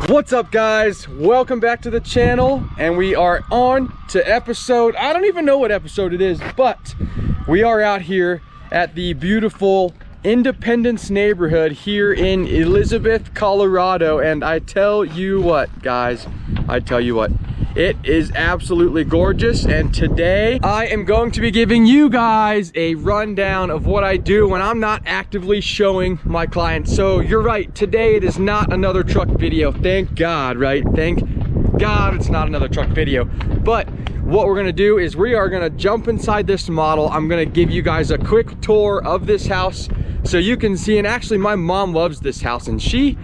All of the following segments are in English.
What's up, guys? Welcome back to the channel, and we are on to episode, I don't even know what episode it is, but we are out here at the beautiful Independence neighborhood here in Elizabeth, Colorado, and I tell you what, guys, it is absolutely gorgeous. And today I am going to be giving you guys a rundown of what I do when I'm not actively showing my clients. So you're right, today it is not another truck video. Thank God, right? Thank God it's not another truck video. But what we're gonna do is we are gonna jump inside this model. I'm gonna give you guys a quick tour of this house so you can see. And actually, my mom loves this house, and she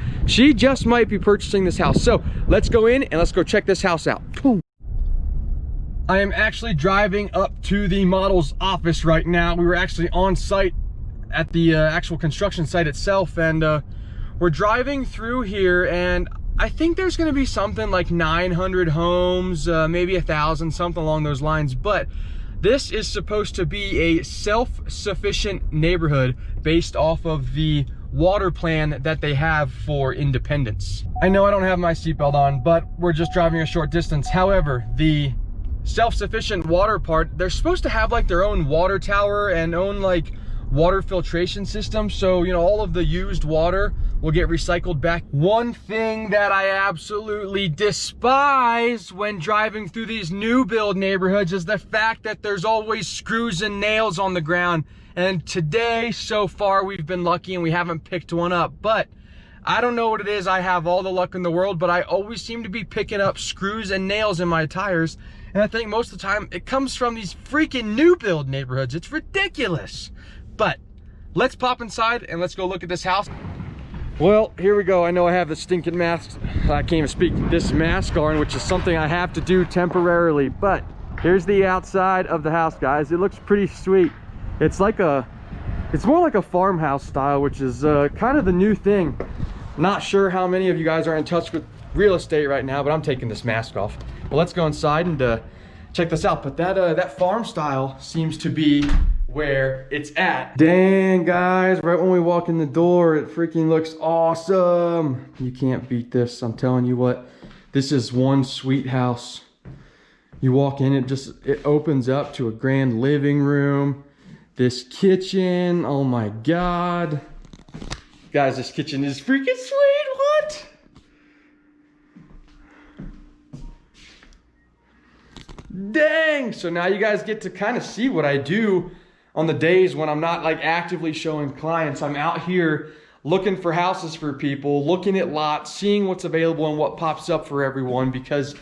just might be purchasing this house. So let's go in and let's go check this house out. Boom. I am actually driving up to the model's office right now. We were actually on site at the actual construction site itself, and we're driving through here, and I think there's gonna be something like 900 homes, maybe 1,000, something along those lines. But this is supposed to be a self-sufficient neighborhood based off of the water plan that they have for Independence. I know I don't have my seatbelt on, but we're just driving a short distance. However, the self-sufficient water part, they're supposed to have like their own water tower and own like water filtration system. So, you know, all of the used water will get recycled back. One thing that I absolutely despise when driving through these new build neighborhoods is the fact that there's always screws and nails on the ground. And today, so far, we've been lucky and we haven't picked one up. But I don't know what it is. I have all the luck in the world, but I always seem to be picking up screws and nails in my tires. And I think most of the time it comes from these freaking new build neighborhoods. It's ridiculous. But let's pop inside and let's go look at this house. Well, here we go. I know I have the stinking mask. I can't even speak. This mask on, which is something I have to do temporarily. But here's the outside of the house, guys. It looks pretty sweet. It's more like a farmhouse style, which is kind of the new thing. Not sure how many of you guys are in touch with real estate right now, but I'm taking this mask off. Well, let's go inside and check this out. But that farm style seems to be where it's at. Dang, guys, right when we walk in the door, it freaking looks awesome. You can't beat this. I'm telling you what, this is one sweet house. You walk in, it opens up to a grand living room. This kitchen, oh my God. Guys, this kitchen is freaking sweet, what? Dang, so now you guys get to kind of see what I do on the days when I'm not like actively showing clients. I'm out here looking for houses for people, looking at lots, seeing what's available and what pops up for everyone, because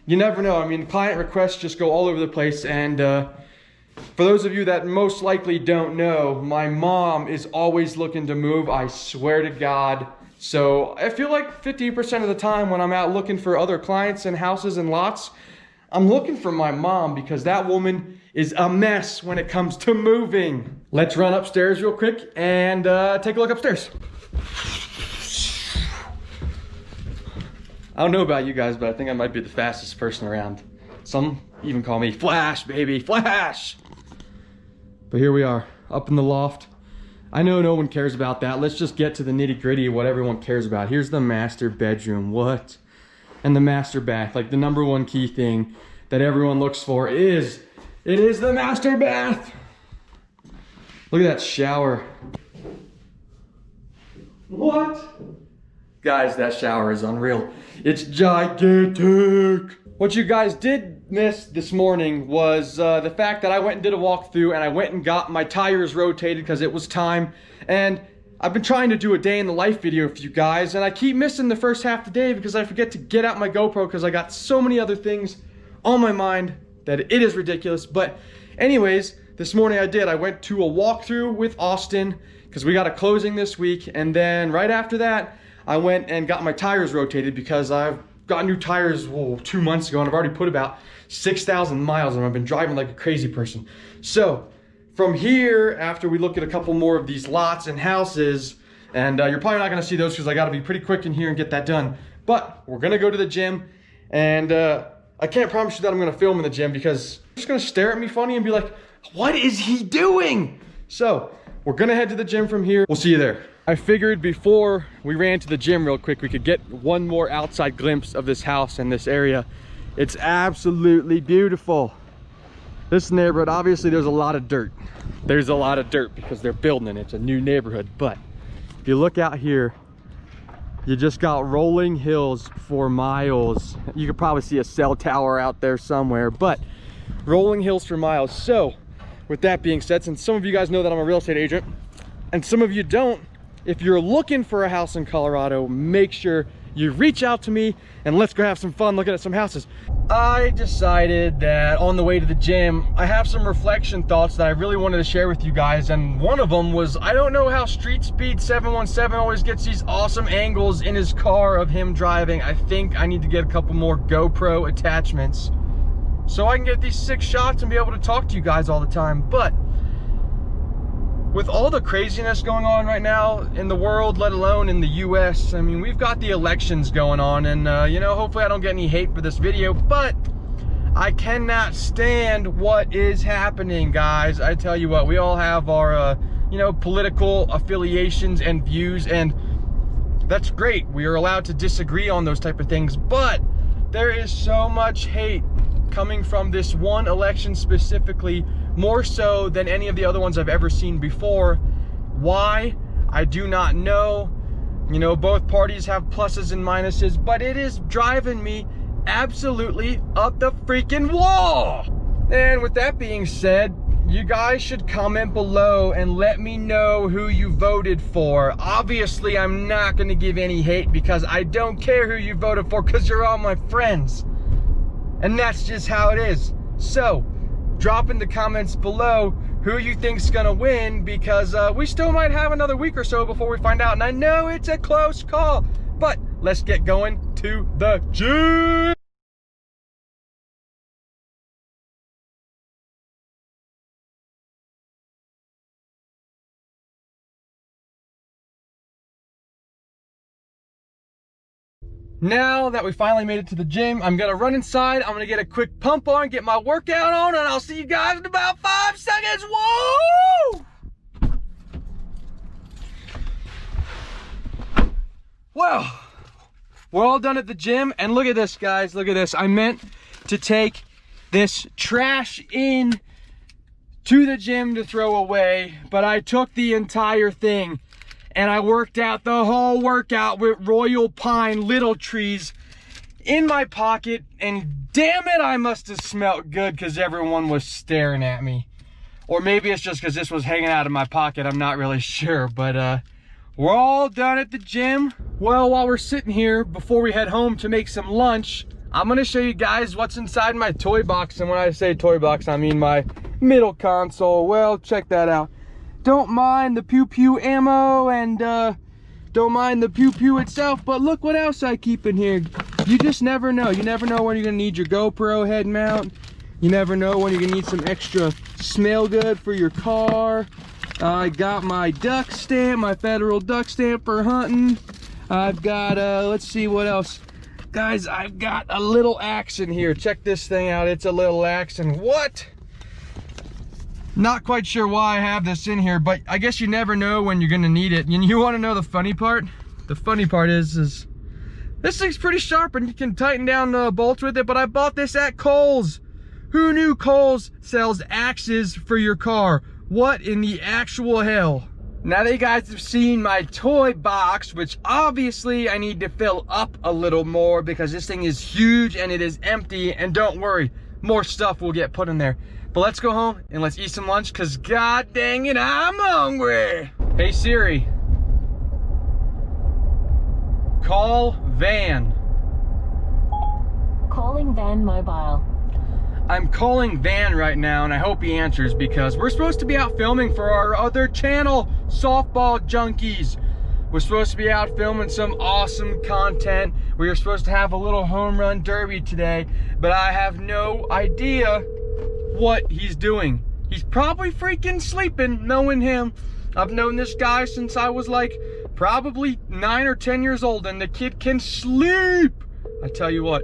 you never know. I mean, client requests just go all over the place. And for those of you that most likely don't know, my mom is always looking to move, I swear to God. So I feel like 50% of the time when I'm out looking for other clients and houses and lots, I'm looking for my mom, because that woman is a mess when it comes to moving. Let's run upstairs real quick and take a look upstairs. I don't know about you guys, but I think I might be the fastest person around. Some even call me Flash, baby, Flash. But here we are, up in the loft. I know no one cares about that. Let's just get to the nitty gritty of what everyone cares about. Here's the master bedroom, what? And the master bath, like the number one key thing that everyone looks for is, it is the master bath. Look at that shower. What? Guys, that shower is unreal. It's gigantic. What you guys did miss this morning was the fact that I went and did a walkthrough, and I went and got my tires rotated because it was time. And I've been trying to do a day in the life video for you guys, and I keep missing the first half of the day because I forget to get out my GoPro because I got so many other things on my mind that it is ridiculous. But anyways, this morning I did. I went to a walkthrough with Austin because we got a closing this week, and then right after that, I went and got my tires rotated because I've got new tires 2 months ago, and I've already put about 6,000 miles, and I've been driving like a crazy person. So from here, after we look at a couple more of these lots and houses, and you're probably not gonna see those because I gotta be pretty quick in here and get that done, but we're gonna go to the gym, and I can't promise you that I'm gonna film in the gym because they're just gonna stare at me funny and be like, what is he doing? So we're gonna head to the gym from here. We'll see you there. I figured before we ran to the gym real quick, we could get one more outside glimpse of this house and this area. It's absolutely beautiful. This neighborhood, obviously there's a lot of dirt. There's a lot of dirt because they're building it. It's a new neighborhood. But if you look out here, you just got rolling hills for miles. You could probably see a cell tower out there somewhere, but rolling hills for miles. So with that being said, since some of you guys know that I'm a real estate agent and some of you don't, if you're looking for a house in Colorado, make sure you reach out to me and let's go have some fun looking at some houses. I decided that on the way to the gym, I have some reflection thoughts that I really wanted to share with you guys. And one of them was, I don't know how Street Speed 717 always gets these awesome angles in his car of him driving. I think I need to get a couple more GoPro attachments so I can get these sick shots and be able to talk to you guys all the time. But with all the craziness going on right now in the world, let alone in the US, I mean, we've got the elections going on, and you know, hopefully I don't get any hate for this video, but I cannot stand what is happening, guys. I tell you what, we all have our you know, political affiliations and views, and that's great. We are allowed to disagree on those type of things, but there is so much hate coming from this one election specifically, more so than any of the other ones I've ever seen before. Why? I do not know. You know, both parties have pluses and minuses, but it is driving me absolutely up the freaking wall. And with that being said, you guys should comment below and let me know who you voted for. Obviously, I'm not going to give any hate because I don't care who you voted for because you're all my friends. And that's just how it is. So, drop in the comments below who you think's gonna win, because we still might have another week or so before we find out. And I know it's a close call, but let's get going to the gym. Now that we finally made it to the gym, I'm gonna run inside, I'm gonna get a quick pump on, get my workout on, and I'll see you guys in about 5 seconds. Woo! Well, we're all done at the gym, and look at this, guys, look at this. I meant to take this trash in to the gym to throw away, but I took the entire thing. And I worked out the whole workout with Royal Pine Little Trees in my pocket. And damn it, I must have smelled good because everyone was staring at me. Or maybe it's just because this was hanging out of my pocket. I'm not really sure. But we're all done at the gym. Well, while we're sitting here, before we head home to make some lunch, I'm going to show you guys what's inside my toy box. And when I say toy box, I mean my middle console. Well, check that out. Don't mind the pew-pew ammo, and don't mind the pew-pew itself, but look what else I keep in here. You just never know. You never know when you're gonna need your GoPro head mount. You never know when you're gonna need some extra smell good for your car. I got my duck stamp, my federal duck stamp for hunting. I've got, let's see what else. Guys, I've got a little axe in here. Check this thing out, it's a little axe, and what? Not quite sure why I have this in here, but I guess you never know when you're gonna need it. And you wanna know the funny part? The funny part is this thing's pretty sharp and you can tighten down the bolts with it, but I bought this at Kohl's. Who knew Kohl's sells axes for your car? What in the actual hell? Now that you guys have seen my toy box, which obviously I need to fill up a little more because this thing is huge and it is empty, and don't worry, more stuff will get put in there. But let's go home and let's eat some lunch, because god dang it, I'm hungry. Hey Siri, call Van. Calling Van Mobile. I'm calling Van right now, and I hope he answers because we're supposed to be out filming for our other channel, Softball Junkies. We're supposed to be out filming some awesome content. We are supposed to have a little home run derby today, but I have no idea what he's doing. He's probably freaking sleeping, knowing him. I've known this guy since I was like probably 9 or 10 years old, and the kid can sleep. I tell you what,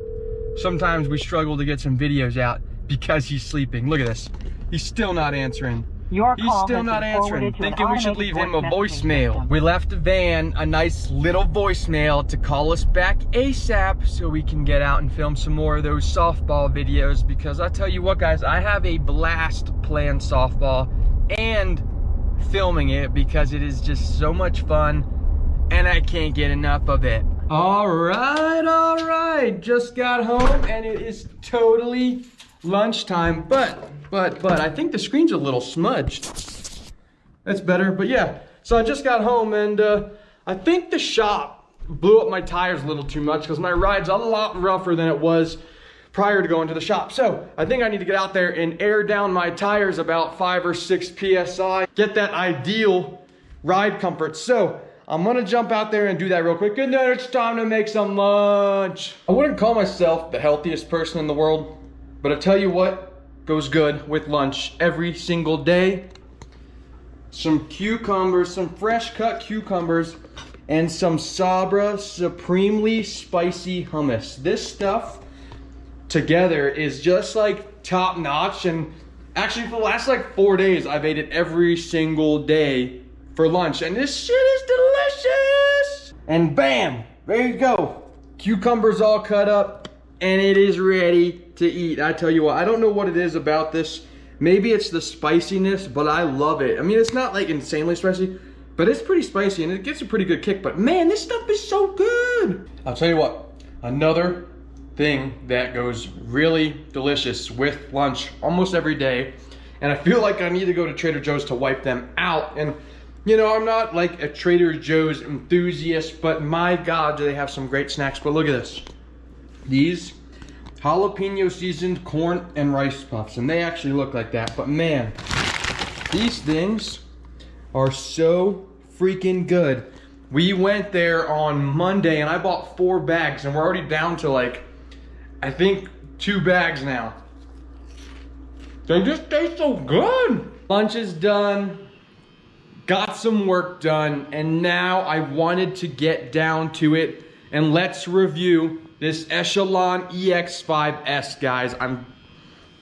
sometimes we struggle to get some videos out because he's sleeping. Look at this, he's still not answering. He's still not answering, thinking we should leave him a voicemail. We left the van a nice little voicemail to call us back ASAP so we can get out and film some more of those softball videos, because I tell you what guys, I have a blast playing softball and filming it because it is just so much fun and I can't get enough of it. All right, just got home and it is totally lunchtime, but I think the screen's a little smudged. That's better, but yeah. So I just got home and I think the shop blew up my tires a little too much because my ride's a lot rougher than it was prior to going to the shop. So I think I need to get out there and air down my tires about 5 or 6 PSI, get that ideal ride comfort. So I'm gonna jump out there and do that real quick, and then it's time to make some lunch. I wouldn't call myself the healthiest person in the world, but I tell you what goes good with lunch every single day. Some cucumbers, some fresh cut cucumbers, and some Sabra supremely spicy hummus. This stuff together is just like top notch, and actually for the last like 4 days I've ate it every single day for lunch, and this shit is delicious. And bam, there you go, cucumbers all cut up and it is ready to eat. I tell you what, I don't know what it is about this. Maybe it's the spiciness, but I love it. I mean, it's not like insanely spicy, but it's pretty spicy and it gets a pretty good kick. But man, this stuff is so good. I'll tell you what, another thing that goes really delicious with lunch almost every day, and I feel like I need to go to Trader Joe's to wipe them out. And you know, I'm not like a Trader Joe's enthusiast, but my God, do they have some great snacks. But look at this. These jalapeno seasoned corn and rice puffs, and they actually look like that, but man, these things are so freaking good. We went there on Monday and I bought 4 bags and we're already down to like, I think 2 bags now. They just taste so good. Lunch is done, got some work done, and now I wanted to get down to it and let's review this Echelon EX5-S, guys. I'm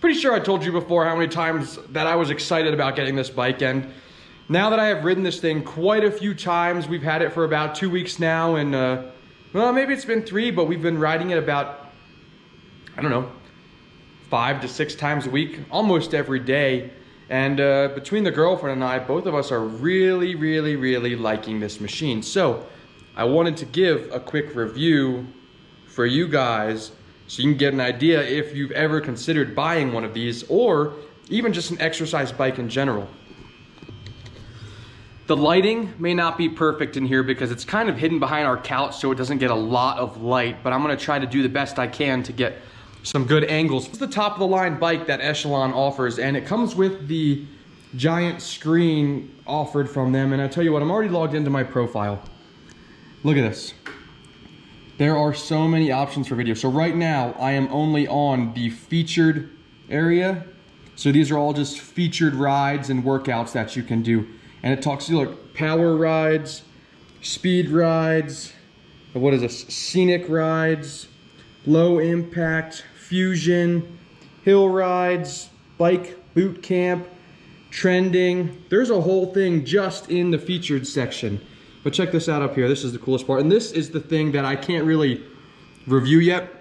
pretty sure I told you before how many times that I was excited about getting this bike, and now that I have ridden this thing quite a few times, we've had it for about 2 weeks now, and well, maybe it's been 3, but we've been riding it about, I don't know, 5 to 6 times a week, almost every day. And between the girlfriend and I, both of us are really liking this machine. So I wanted to give a quick review for you guys so you can get an idea if you've ever considered buying one of these, or even just an exercise bike in general. The lighting may not be perfect in here because it's kind of hidden behind our couch, so it doesn't get a lot of light, but I'm gonna try to do the best I can to get some good angles. It's the top of the line bike that Echelon offers, and it comes with the giant screen offered from them. And I tell you what, I'm already logged into my profile. Look at this. There are so many options for video. So right now I am only on the featured area. So these are all just featured rides and workouts that you can do. And it talks to you, look, power rides, speed rides, what is this? Scenic rides, low impact, fusion, hill rides, bike boot camp, trending. There's a whole thing just in the featured section. But check this out up here. This is the coolest part. And this is the thing that I can't really review yet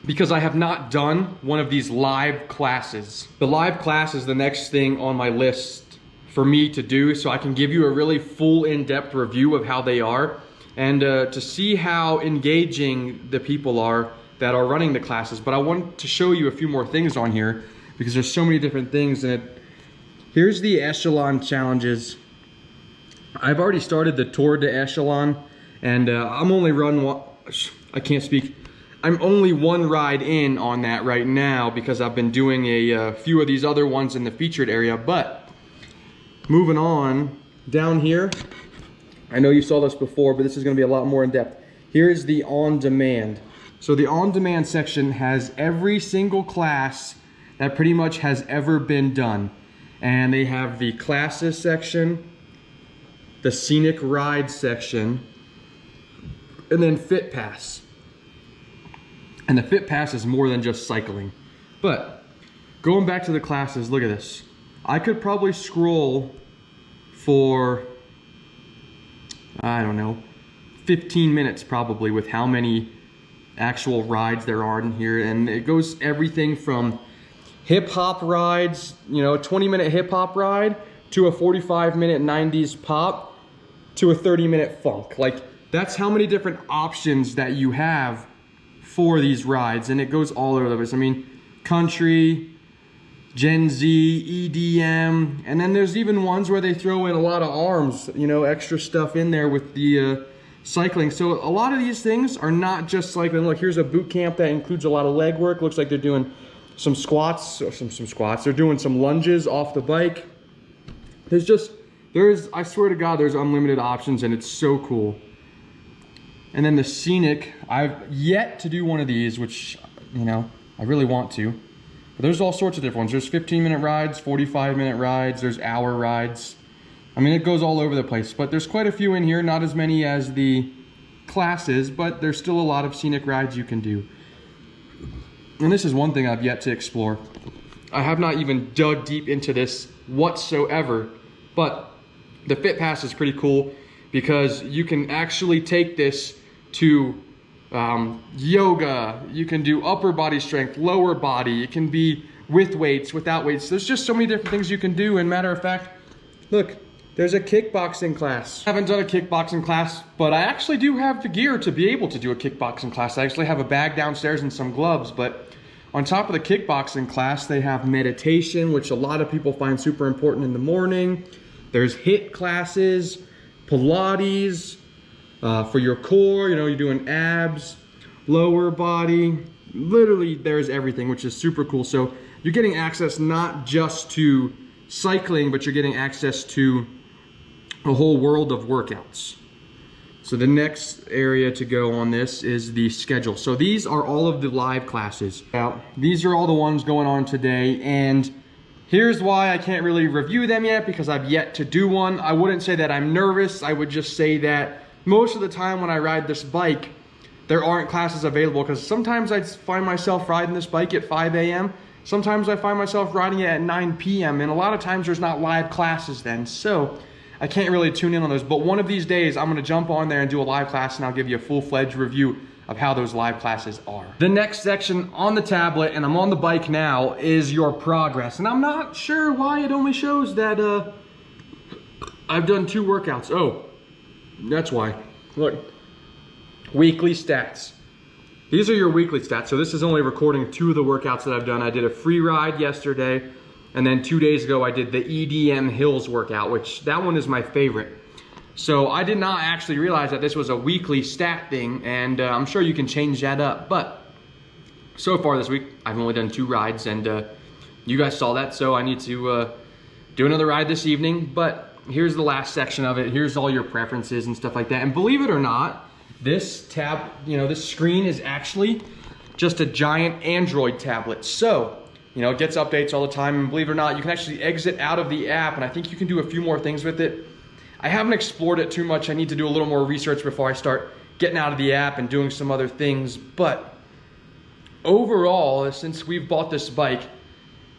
because I have not done one of these live classes. The live class is the next thing on my list for me to do, so I can give you a really full in-depth review of how they are, and to see how engaging the people are that are running the classes. But I want to show you a few more things on here because there's so many different things in it. Here's the Echelon challenges. I've already started the Tour de Echelon, and I'm only I'm only 1 ride in on that right now because I've been doing a few of these other ones in the featured area. But moving on down here, I know you saw this before, but this is going to be a lot more in depth. Here's the on-demand. So the on-demand section has every single class that pretty much has ever been done, and they have the classes section, the scenic ride section, and then Fit Pass. And the Fit Pass is more than just cycling. But going back to the classes, look at this. I could probably scroll for, I don't know, 15 minutes probably with how many actual rides there are in here. And it goes everything from hip hop rides, you know, a 20-minute hip hop ride, to a 45-minute 90s pop, to a 30-minute funk. Like, that's how many different options that you have for these rides, and it goes all over the place. I mean, country, Gen Z, EDM, and then there's even ones where they throw in a lot of arms, you know, extra stuff in there with the cycling. So a lot of these things are not just cycling. Look, here's a boot camp that includes a lot of leg work. Looks like they're doing some squats, or some squats. They're doing some lunges off the bike. I swear to God, there's unlimited options, and it's so cool. And then the scenic, I've yet to do one of these, which, you know, I really want to. But there's all sorts of different ones. There's 15-minute rides, 45-minute rides, there's hour rides. I mean, it goes all over the place. But there's quite a few in here, not as many as the classes, but there's still a lot of scenic rides you can do. And this is one thing I've yet to explore. I have not even dug deep into this whatsoever, but the Fit Pass is pretty cool because you can actually take this to yoga. You can do upper body strength, lower body. It can be with weights, without weights. There's just so many different things you can do. And matter of fact, look, there's a kickboxing class. I haven't done a kickboxing class, but I actually do have the gear to be able to do a kickboxing class. I actually have a bag downstairs and some gloves, but on top of the kickboxing class, they have meditation, which a lot of people find super important in the morning. There's HIIT classes, Pilates, for your core, you know, you're doing abs, lower body, literally there's everything, which is super cool. So you're getting access not just to cycling, but you're getting access to a whole world of workouts. So the next area to go on this is the schedule. So these are all of the live classes. Now, these are all the ones going on today, and here's why I can't really review them yet, because I've yet to do one. I wouldn't say that I'm nervous. I would just say that most of the time when I ride this bike, there aren't classes available, because sometimes I find myself riding this bike at 5 a.m. Sometimes I find myself riding it at 9 p.m. and a lot of times there's not live classes then. So I can't really tune in on those. But one of these days I'm gonna jump on there and do a live class, and I'll give you a full-fledged review of how those live classes are. The next section on the tablet, and I'm on the bike now, is your progress. And I'm not sure why it only shows that I've done 2 workouts. Oh, that's why. Look, weekly stats. These are your weekly stats. So this is only recording 2 of the workouts that I've done. I did a free ride yesterday, and then 2 days ago I did the EDM Hills workout, which that one is my favorite. So I did not actually realize that this was a weekly stat thing, and I'm sure you can change that up. But so far this week, I've only done 2 rides, and you guys saw that, so I need to do another ride this evening. But here's the last section of it. Here's all your preferences and stuff like that. And believe it or not, this tab, you know, this screen is actually just a giant Android tablet. So, you know, it gets updates all the time, and believe it or not, you can actually exit out of the app, and I think you can do a few more things with it. I haven't explored it too much. I need to do a little more research before I start getting out of the app and doing some other things. But overall, since we've bought this bike,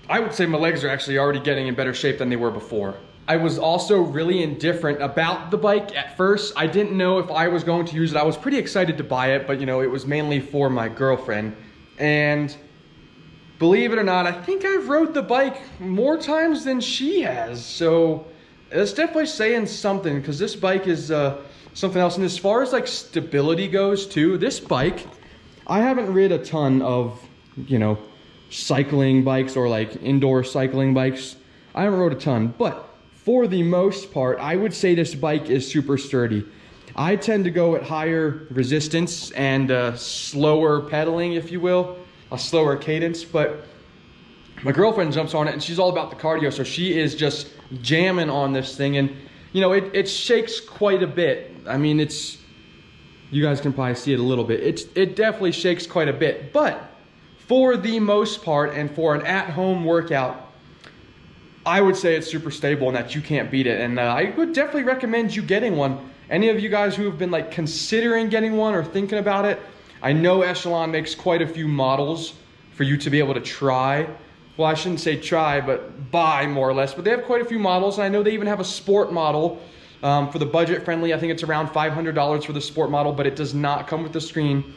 I would say my legs are actually already getting in better shape than they were before. I was also really indifferent about the bike at first. I didn't know if I was going to use it. I was pretty excited to buy it, but you know, it was mainly for my girlfriend. And believe it or not, I think I've rode the bike more times than she has. So it's definitely saying something, because this bike is something else. And as far as like stability goes too, this bike, I haven't rid a ton of, you know, cycling bikes or like indoor cycling bikes. I haven't rode a ton, but for the most part, I would say this bike is super sturdy. I tend to go at higher resistance and slower pedaling, if you will, a slower cadence, but my girlfriend jumps on it and she's all about the cardio, so she is just jamming on this thing, and you know, it shakes quite a bit. I mean, you guys can probably see it a little bit. It definitely shakes quite a bit, but for the most part and for an at-home workout, I would say it's super stable and that you can't beat it. And I would definitely recommend you getting one. Any of you guys who have been like considering getting one or thinking about it, I know Echelon makes quite a few models for you to be able to try. well, I shouldn't say try, but buy more or less. But they have quite a few models, and I know they even have a sport model for the budget friendly. I think it's around $500 for the sport model, but it does not come with the screen.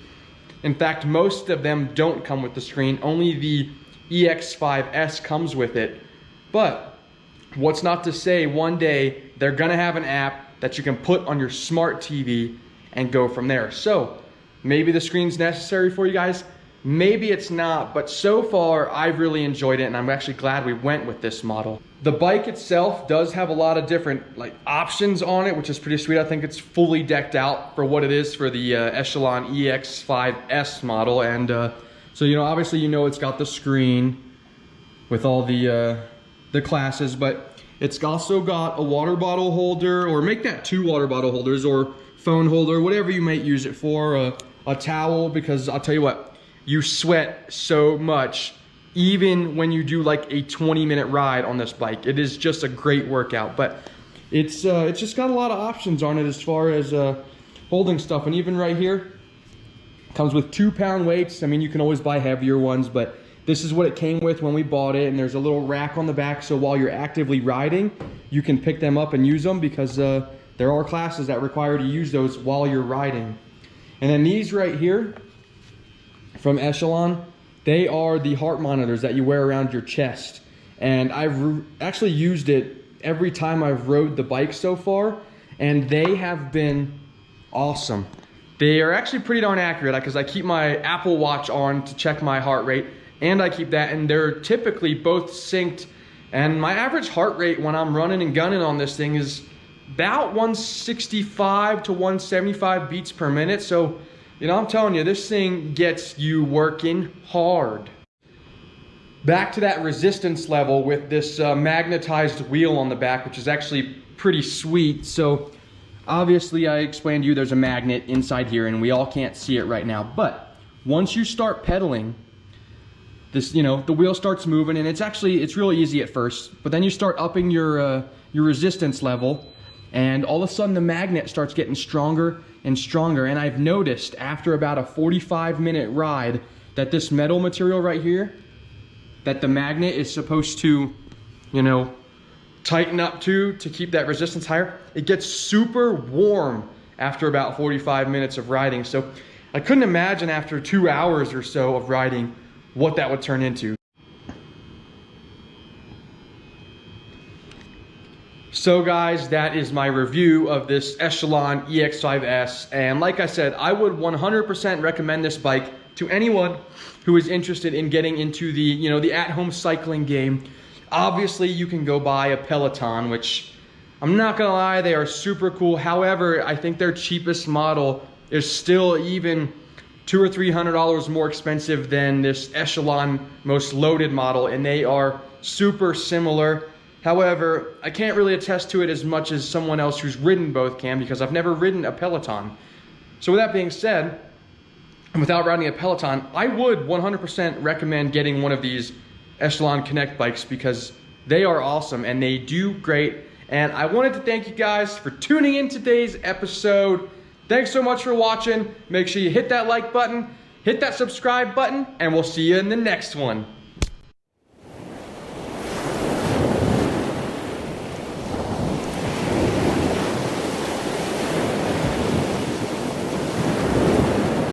In fact, most of them don't come with the screen. Only the EX5-S comes with it. But what's not to say one day they're gonna have an app that you can put on your smart TV and go from there. So maybe the screen's necessary for you guys. Maybe it's not, but so far I've really enjoyed it, and I'm actually glad we went with this model. The bike itself does have a lot of different options on it, which is pretty sweet. I think it's fully decked out for what it is for the Echelon EX5-S model. And so, you know, obviously, you know, it's got the screen with all the classes, but it's also got a water bottle holder, or make that 2 water bottle holders, or phone holder, whatever you might use it for, a towel, because I'll tell you what, you sweat so much, even when you do like a 20-minute ride on this bike. It is just a great workout, but it's just got a lot of options on it as far as holding stuff. And even right here, comes with 2-pound weights. I mean, you can always buy heavier ones, but this is what it came with when we bought it. And there's a little rack on the back, so while you're actively riding, you can pick them up and use them, because there are classes that require to use those while you're riding. And then these right here from Echelon, they are the heart monitors that you wear around your chest. And I've actually used it every time I've rode the bike so far, and they have been awesome. They are actually pretty darn accurate, because I keep my Apple Watch on to check my heart rate, and I keep that, and they're typically both synced. And my average heart rate when I'm running and gunning on this thing is about 165 to 175 beats per minute. So, you know, I'm telling you, this thing gets you working hard. Back to that resistance level with this magnetized wheel on the back, which is actually pretty sweet. So obviously I explained to you there's a magnet inside here, and we all can't see it right now. But once you start pedaling, this, you know, the wheel starts moving, and it's really easy at first. But then you start upping your resistance level, and all of a sudden the magnet starts getting stronger and stronger. And I've noticed after about a 45-minute ride that this metal material right here, that the magnet is supposed to, you know, tighten up to keep that resistance higher, it gets super warm after about 45 minutes of riding. So I couldn't imagine after 2 hours or so of riding what that would turn into. So guys, that is my review of this Echelon EX5-S. And like I said, I would 100% recommend this bike to anyone who is interested in getting into the, you know, the at-home cycling game. Obviously, you can go buy a Peloton, which I'm not gonna lie, they are super cool. However, I think their cheapest model is still even $200 or $300 more expensive than this Echelon most loaded model, and they are super similar. However, I can't really attest to it as much as someone else who's ridden both can, because I've never ridden a Peloton. So with that being said, and without riding a Peloton, I would 100% recommend getting one of these Echelon Connect bikes, because they are awesome and they do great. And I wanted to thank you guys for tuning in today's episode. Thanks so much for watching. Make sure you hit that like button, hit that subscribe button, and we'll see you in the next one.